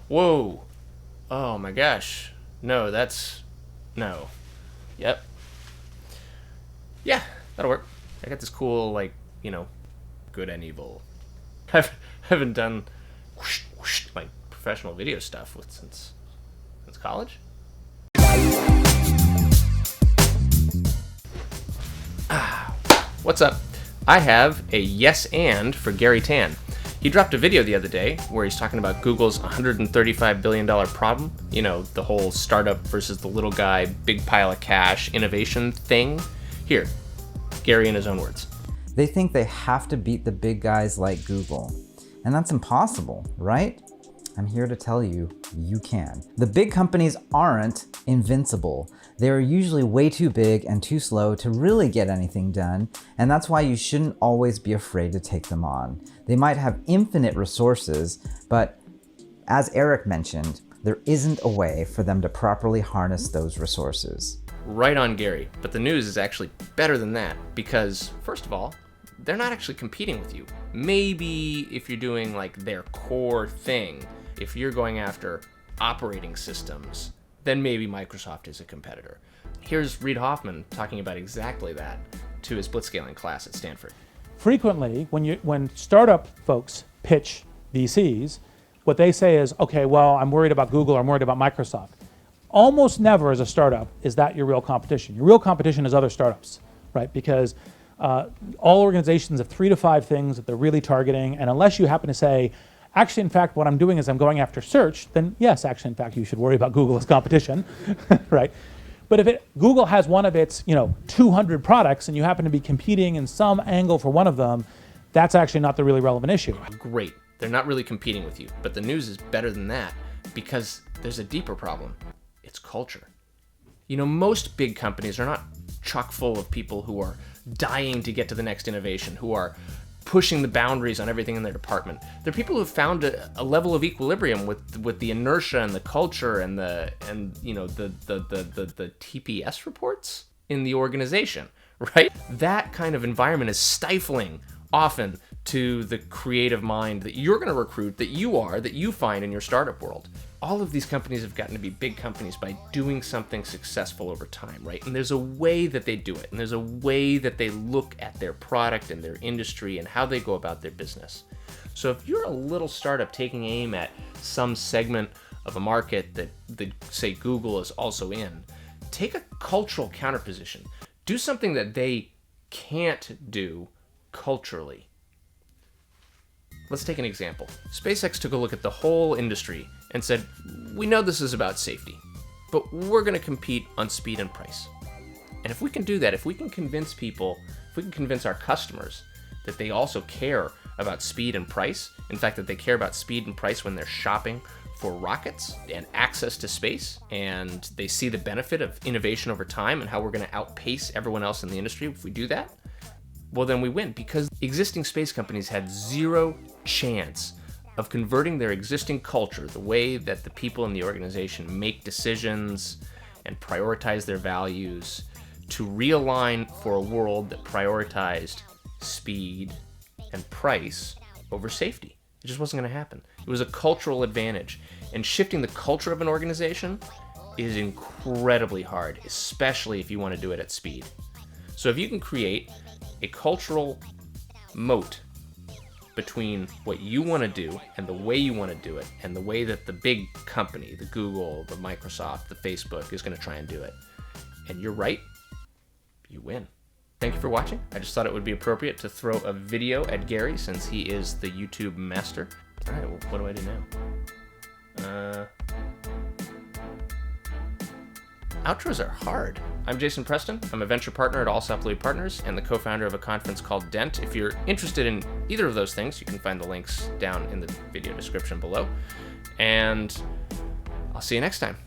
Whoa. Oh my gosh. No, no. Yep. Yeah, that'll work. I got this cool, good and evil. I haven't done like professional video stuff since college. What's up? I have a yes and for Garry Tan. He dropped a video the other day where he's talking about Google's $135 billion problem. You know, the whole startup versus the little guy, big pile of cash, innovation thing. Here, Garry in his own words. They think they have to beat the big guys like Google. And that's impossible, right? I'm here to tell you, you can. The big companies aren't invincible. They're usually way too big and too slow to really get anything done, and that's why you shouldn't always be afraid to take them on. They might have infinite resources, but as Eric mentioned, there isn't a way for them to properly harness those resources. Right on, Garry. But the news is actually better than that, because first of all, they're not actually competing with you. Maybe if you're doing like their core thing, if you're going after operating systems, then maybe Microsoft is a competitor. Here's Reid Hoffman talking about exactly that to his blitzscaling class at Stanford. Frequently, when startup folks pitch VCs, what they say is, okay, well, I'm worried about Google, I'm worried about Microsoft. Almost never as a startup is that your real competition. Your real competition is other startups, right? Because all organizations have 3 to 5 things that they're really targeting, and unless you happen to say, actually, in fact, what I'm doing is I'm going after search, then yes, actually, in fact, you should worry about Google as competition, right? But if Google has one of its 200 products and you happen to be competing in some angle for one of them, that's actually not the really relevant issue. Great, they're not really competing with you, but the news is better than that because there's a deeper problem. It's culture. Most big companies are not chock full of people who are dying to get to the next innovation, who are pushing the boundaries on everything in their department. They're people who've found a level of equilibrium with the inertia and the culture and the TPS reports in the organization, right? That kind of environment is stifling often to the creative mind that you're going to recruit, that you find in your startup world. All of these companies have gotten to be big companies by doing something successful over time, right? And there's a way that they do it, and there's a way that they look at their product and their industry and how they go about their business. So if you're a little startup taking aim at some segment of a market that say Google is also in, take a cultural counterposition. Do something that they can't do culturally. Let's take an example. Spacex took a look at the whole industry and said, we know this is about safety, but we're going to compete on speed and price. And if we can do that, if we can convince people, if we can convince our customers that they also care about speed and price, in fact, that they care about speed and price when they're shopping for rockets and access to space, and they see the benefit of innovation over time and how we're going to outpace everyone else in the industry if we do that, well, then we win, because existing space companies had zero chance of converting their existing culture, the way that the people in the organization make decisions and prioritize their values, to realign for a world that prioritized speed and price over safety. It just wasn't going to happen. It was a cultural advantage. And shifting the culture of an organization is incredibly hard, especially if you want to do it at speed. So if you can create a cultural moat between what you want to do and the way you want to do it and the way that the big company, the Google, the Microsoft, the Facebook is going to try and do it, and you're right, you win. Thank you for watching. I just thought it would be appropriate to throw a video at Garry since he is the YouTube master. All right, well, what do I do now? Outros are hard. I'm Jason Preston. I'm a venture partner at Alsop Louie Partners and the co-founder of a conference called Dent. If you're interested in either of those things, you can find the links down in the video description below. And I'll see you next time.